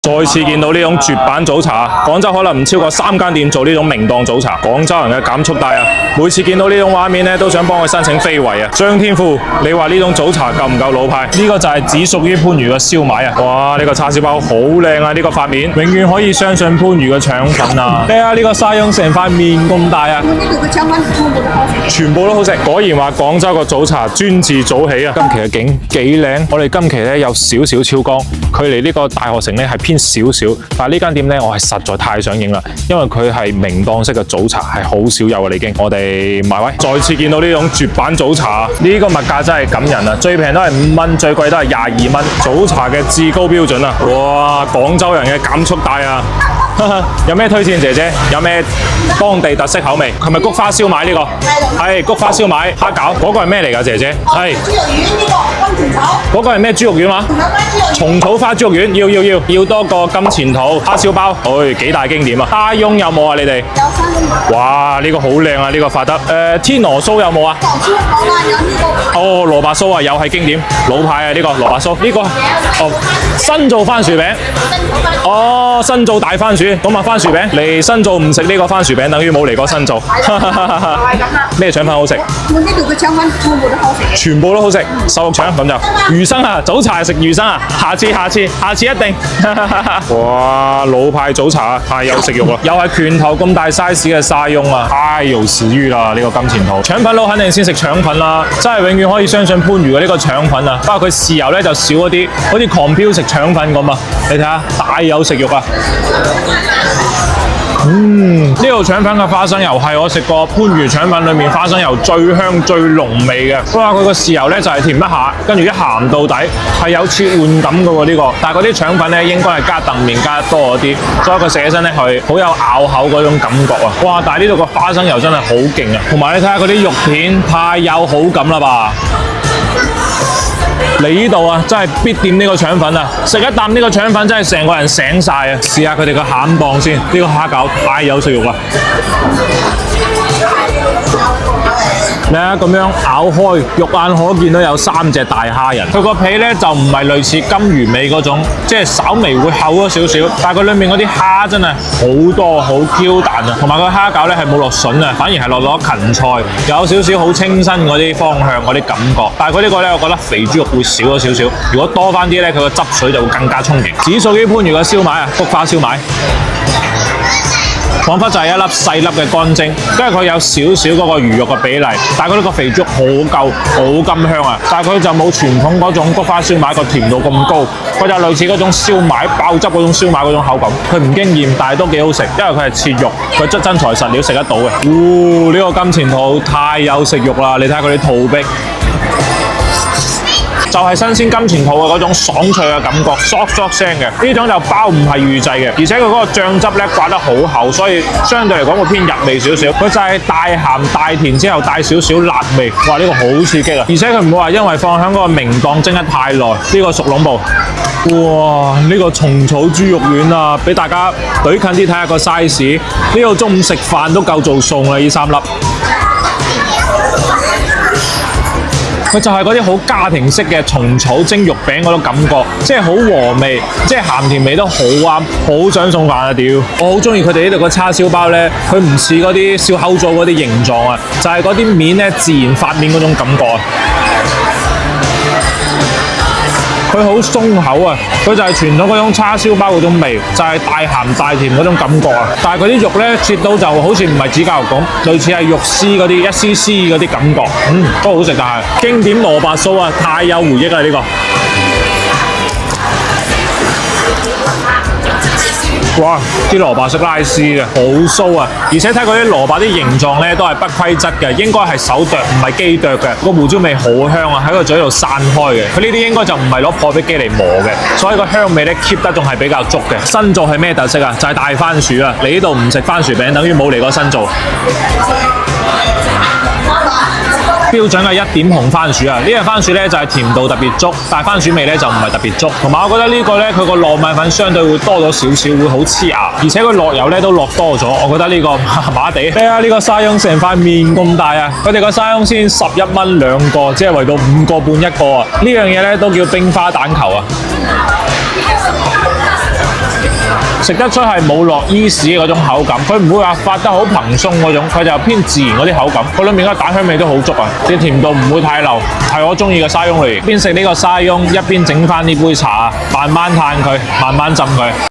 再次見到呢種絕版早茶，廣州可能唔超過3間店做呢種名檔早茶。廣州人嘅減速帶啊，每次見到呢種畫面咧，都想幫佢申請非遺啊！張天賦，你話呢種早茶夠唔夠老派？呢個就係只屬於番禺嘅燒賣啊！哇，呢個叉燒包好靚啊！呢個發面，永遠可以相信番禺嘅腸粉啊！睇下呢個沙翁成塊面咁大啊！全部都好食。果然話廣州個早茶專治早起啊！今期嘅景幾靚，我哋今期咧有少少超光，距離呢個大學城咧係偏少少，但係呢間店咧我係實在太想影啦，因為佢係名檔式嘅早茶，係好少有嘅已經。我哋埋位，再次見到呢種絕版早茶，呢個物價真係感人啊！最平都係5蚊，最貴都係22蚊，早茶嘅至高標準啊！哇，廣州人嘅減速帶啊！有咩推薦姐姐？有咩當地特色口味？係咪菊花燒賣呢個？係菊花燒賣蝦餃，嗰個係咩嚟㗎？姐姐係豬肉丸呢個金錢草。嗰個係咩豬肉丸話？蟲草花豬肉丸，要多個金錢肚蝦燒包，幾大經典啊！蝦蓉有冇啊？你哋有3種。哇，呢個好靚啊！呢個發得天鵝酥有冇啊？蘿蔔酥有呢個。哦，蘿蔔酥啊，又係經典老派啊！呢個蘿蔔酥，呢個新造番薯餅。哦，新造大番薯，咁啊番薯餅嚟新造唔食呢個番薯餅，等於冇嚟過新造。係咁啦。咩腸粉好食？我呢度嘅腸粉全部都好食。全部都好食，瘦肉腸咁就。魚生啊，早茶係食魚生啊，下次一定。哇，老派早茶啊，太有食慾啦！又係拳頭咁大 size 嘅沙翁啊，太有食慾啦！呢個金錢肚腸粉佬肯定先食腸粉啦，真係永遠可以相信番禺嘅呢個腸粉啊。不過佢豉油咧就少一啲，好似狂飆食腸粉咁啊！你睇下，大有食慾啊！呢度腸粉嘅花生油係我食過番禺腸粉裏面花生油最香最濃味嘅。哇，佢個豉油咧就係甜一下，跟住一鹹到底，係有切換感嘅喎呢個。但係嗰啲腸粉咧應該係加燉麵加得多嗰啲，所以佢食起身咧係好有咬口嗰種感覺啊！哇，但係呢度個花生油真係好勁啊！同埋你睇下嗰啲肉片太有好感啦吧！嚟呢度啊，真係必點呢個腸粉啊！食一啖呢個腸粉真係成個人醒晒啊！試下佢哋個餡磅先，呢個蝦餃太有食慾啦！你睇咁樣咬開，肉眼可見到有3隻大蝦仁。佢個皮咧就唔係類似金魚尾嗰種，即係稍微會厚咗少少，但係佢裡面嗰啲蝦真係好多好 Q 彈啊！同埋個蝦餃咧係冇落筍啊，反而係落咗芹菜，有少少好清新嗰啲方向嗰啲感覺。但係佢呢個咧，我覺得肥豬肉會少咗少少，如果多翻啲咧，佢個汁水就會更加充盈。只屬於番禺嘅燒賣啊，菊花燒賣。彷彿就係一粒細粒嘅乾蒸，跟住佢有少少嗰個魚肉嘅比例，但係佢呢個肥豬好夠，好甘香啊！但係佢就冇傳統嗰種菊花燒賣個甜度咁高，佢就類似嗰種燒賣爆汁嗰種燒賣嗰種口感，佢唔驚豔，但係都幾好食，因為佢係切肉，佢質真材實料食得到嘅。呢個金錢肚太有食慾啦！你睇下佢啲肚壁。就係新鮮金錢肚嘅嗰種爽脆嘅感覺，嗦聲嘅。呢種就包唔係預製嘅，而且佢嗰個醬汁咧刮得好厚，所以相對嚟講會偏入味少少。佢就係大鹹大甜之後帶少少辣味，哇！呢個好刺激啊！而且佢唔會話因為放喺嗰個明檔蒸得太耐。呢個熟籠部，哇！呢個蟲草豬肉丸啊，俾大家對近啲睇下個 size。呢個中午食飯都夠做餸啦，呢3粒。佢就係嗰啲好家庭式嘅蟲草蒸肉餅嗰種感覺，即係好和味，即係鹹甜味都好啱，好想送飯啊！屌，我好中意佢哋呢度個叉燒包咧，佢唔似嗰啲燒烤組嗰啲形狀啊，就係嗰啲面咧自然發面嗰種感覺啊！佢好鬆口啊！佢就係傳統嗰種叉燒包嗰種味，就係大鹹大甜嗰種感覺啊！但係佢啲肉咧切到就好似唔係指甲肉咁，類似係肉絲嗰啲一絲絲嗰啲感覺，都好食。但係經典蘿蔔酥啊，太有回憶啦呢個！哇！啲蘿蔔識拉絲嘅，好酥啊！而且睇佢啲蘿蔔啲形狀咧都係不規則嘅，應該係手剁唔係機剁嘅。個胡椒味好香啊，喺個嘴度散開嘅。佢呢啲應該就唔係攞破壁機嚟磨嘅，所以個香味咧 keep 得仲係比較足嘅。新造係咩特色啊？就係大番薯啊！嚟呢度唔食番薯餅，等於冇嚟過新造。標準嘅1點紅番薯啊！呢隻番薯咧就係甜度特別足，但係番薯味咧就唔係特別足。同埋我覺得呢個咧佢個糯米粉相對會多咗少少，會好黐牙，而且佢落油咧都落多咗。我覺得呢個麻麻地。睇下呢個沙翁成塊面咁大啊！佢哋個沙翁先11蚊2個，即係圍到5個半1個啊！呢樣嘢咧都叫冰花蛋球啊！食得出係冇落伊士嗰種口感，佢唔會話發得好蓬鬆嗰種，佢就偏自然嗰啲口感。佢裏面嘅蛋香味都好足啊，啲甜度唔會太流，係我中意嘅沙翁類型。邊食呢個沙翁，一邊整翻呢杯茶，慢慢嘆佢，慢慢浸佢。